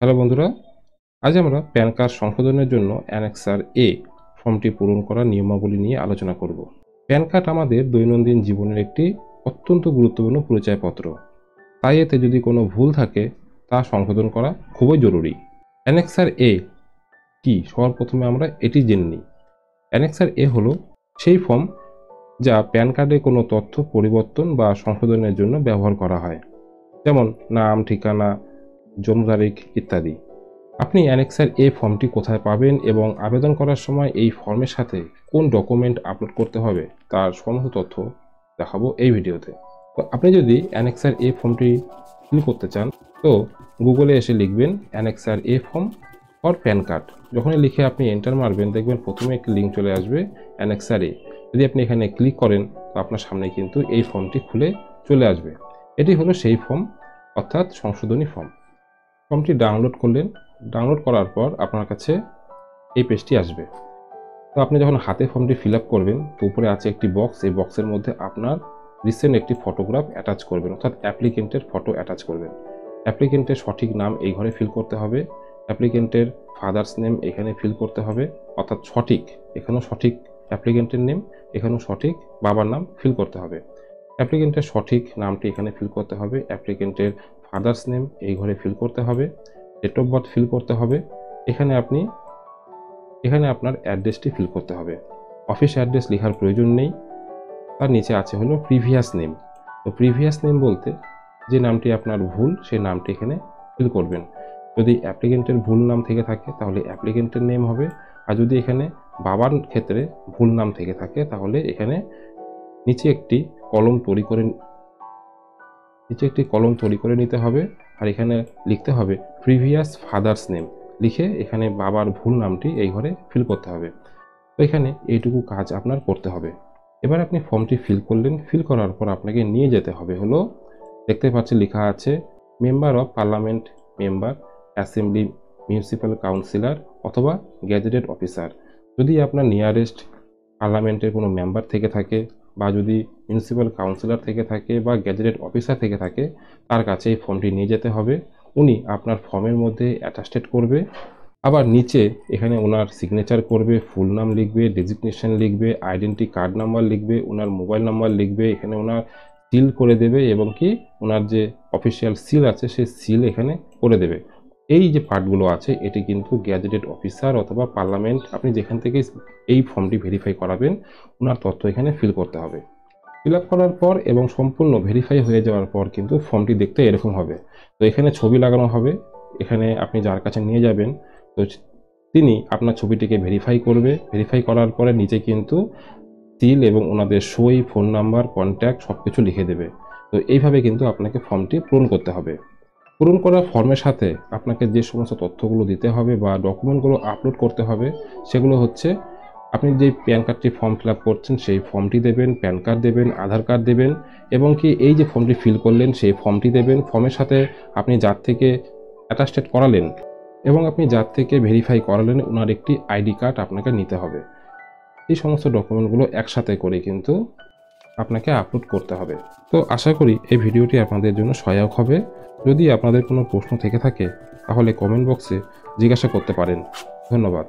Hello বন্ধুরা, আজ আমরা প্যান কার্ড সংশোধনের জন্য অ্যানেক্সার এ ফর্মটি পূরণ করার নিয়মাবলী নিয়ে আলোচনা করব। প্যান কার্ড আমাদের দৈনন্দিন জীবনের একটি অত্যন্ত গুরুত্বপূর্ণ পরিচয়পত্র। তাই এতে যদি কোনো ভুল থাকে তা সংশোধন করা খুবই জরুরি। অ্যানেক্সার এ কি, সবার প্রথমে আমরা এটি জেনে নিই। অ্যানেক্সার এ হলো সেই ফর্ম যা প্যান কার্ডে কোনো তথ্য পরিবর্তন বা সংশোধনের জন্য ব্যবহার করা হয়, যেমন নাম, ঠিকানা, জন্ম তারিখ ইত্যাদি। আপনি অ্যানেক্সার এ ফর্মটি কোথায় পাবেন এবং আবেদন করার সময় এই ফর্মের সাথে কোন ডকুমেন্ট আপলোড করতে হবে তার সমস্ত তথ্য দেখাবো এই ভিডিওতে। তো আপনি যদি অ্যানেক্সার এ ফর্মটি ফিল করতে চান, তো গুগলে এসে লিখবেন annexure A form for pan card. যখনই লিখে আপনি এন্টার মারবেন, দেখবেন প্রথমে একটি লিঙ্ক চলে আসবে অ্যানেক্সার এ। যদি আপনি এখানে ক্লিক করেন, তো আপনার সামনে কিন্তু এই ফর্মটি খুলে চলে আসবে। এটি হলো সেই ফর্ম, অর্থাৎ সংশোধনী ফর্ম। ফর্মটি ডাউনলোড করলেন। ডাউনলোড করার পর আপনার কাছে এই পেজটি আসবে। তো আপনি যখন হাতে ফর্মটি ফিল আপ করবেন, তো উপরে আছে একটি বক্স। এই বক্সের মধ্যে আপনার রিসেন্ট একটি ফটোগ্রাফ অ্যাটাচ করবেন, অর্থাৎ অ্যাপ্লিকেন্টের ফটো অ্যাটাচ করবেন। অ্যাপ্লিকেন্টের সঠিক নাম এই ঘরে ফিল করতে হবে। অ্যাপ্লিকেন্টের ফাদার্স নেম এখানে ফিল করতে হবে, অর্থাৎ সঠিক, এখানেও সঠিক অ্যাপ্লিকেন্টের নেম, এখানেও সঠিক বাবার নাম ফিল করতে হবে। অ্যাপ্লিকেন্টের সঠিক নামটি এখানে ফিল করতে হবে। অ্যাপ্লিকেন্টের ফাদার্স নেম এই ঘরে ফিল করতে হবে। ডেট অফ বার্থ ফিল করতে হবে। এখানে আপনার অ্যাড্রেসটি ফিল করতে হবে। অফিস অ্যাড্রেস লেখার প্রয়োজন নেই। তার নিচে আছে হলো প্রিভিয়াস নেম। তো প্রিভিয়াস নেম বলতে যে নামটি আপনার ভুল, সেই নামটি এখানে ফিল করবেন। যদি অ্যাপ্লিকেন্টের ভুল নাম থেকে থাকে তাহলে অ্যাপ্লিকেন্টের নেম হবে, আর যদি এখানে বাবার ক্ষেত্রে ভুল নাম থেকে থাকে তাহলে এখানে নিচে একটি কলম তৈরি করে নিতে হবে। আর এখানে লিখতে হবে প্রিভিয়াস ফাদার্স নেম, লিখে এখানে বাবার ভুল নামটি এই ঘরে ফিল করতে হবে। তো এখানে এইটুকু কাজ আপনার করতে হবে। এবার আপনি ফর্মটি ফিল করলেন। ফিল করার পর আপনাকে নিয়ে যেতে হবে হলো, দেখতে পাচ্ছেন লেখা আছে member of parliament, member, assembly, municipal councillor অথবা গ্যাজেটেড অফিসার। যদি আপনার নিয়ারেস্ট পার্লামেন্টের কোনো মেম্বার থেকে থাকে, বা যদি মিউনিসিপ্যাল কাউন্সিলর থেকে থাকে, বা গ্যাজেটেড অফিসার থেকে থাকে, তার কাছে এই ফর্মটি নিয়ে যেতে হবে। উনি আপনার ফর্মের মধ্যে অ্যাটাস্টেড করবে। আবার নিচে এখানে ওনার সিগনেচার করবে, ফুল নাম লিখবে, ডেজিগনেশন লিখবে, আইডেন্টি কার্ড নাম্বার লিখবে, ওনার মোবাইল নাম্বার লিখবে, এখানে ওনার সিল করে দেবে, এবং কি ওনার যে অফিসিয়াল সিল আছে সেই সিল এখানে করে দেবে। এই যে পার্টগুলো আছে এটি কিন্তু গ্যাজেটেড অফিসার অথবা পার্লামেন্ট, আপনি যেখান থেকে এই ফর্মটি ভেরিফাই করাবেন, ওনার তথ্য এখানে ফিল করতে হবে। ফিল আপ করার পর এবং সম্পূর্ণ ভেরিফাই হয়ে যাওয়ার পর কিন্তু ফর্মটি দেখতে এরকম হবে। তো এখানে ছবি লাগানো হবে। এখানে আপনি যার কাছে নিয়ে যাবেন, তো তিনি আপনার ছবিটিকে ভেরিফাই করবে। ভেরিফাই করার পরে নিচে কিন্তু সিল এবং ওনাদের সই, ফোন নাম্বার, কন্ট্যাক্ট সব কিছু লিখে দেবে। তো এইভাবে কিন্তু আপনাকে ফর্মটি পূরণ করতে হবে। পূরণ করা ফর্মের সাথে আপনাকে যে সমস্ত তথ্যগুলো দিতে হবে বা ডকুমেন্টগুলো আপলোড করতে হবে, সেগুলো হচ্ছে আপনি যে প্যান কার্ডটি ফর্ম ফিল আপ করছেন সেই ফর্মটি দেবেন, প্যান কার্ড দেবেন, আধার কার্ড দেবেন, এবং কি এই যে ফর্মটি ফিল করলেন সেই ফর্মটি দেবেন। ফর্মের সাথে আপনি যার থেকে অ্যাটাস্টেড করালেন এবং আপনি যার থেকে ভেরিফাই করালেন ওনার একটি আইডি কার্ড আপনাকে নিতে হবে। এই সমস্ত ডকুমেন্টগুলো একসাথে করে কিন্তু আপনাকে আপলোড করতে হবে। তো আশা করি এই ভিডিওটি আপনাদের জন্য সহায়ক হবে। যদি আপনাদের কোনো প্রশ্ন থেকে থাকে তাহলে কমেন্ট বক্সে জিজ্ঞাসা করতে পারেন। ধন্যবাদ।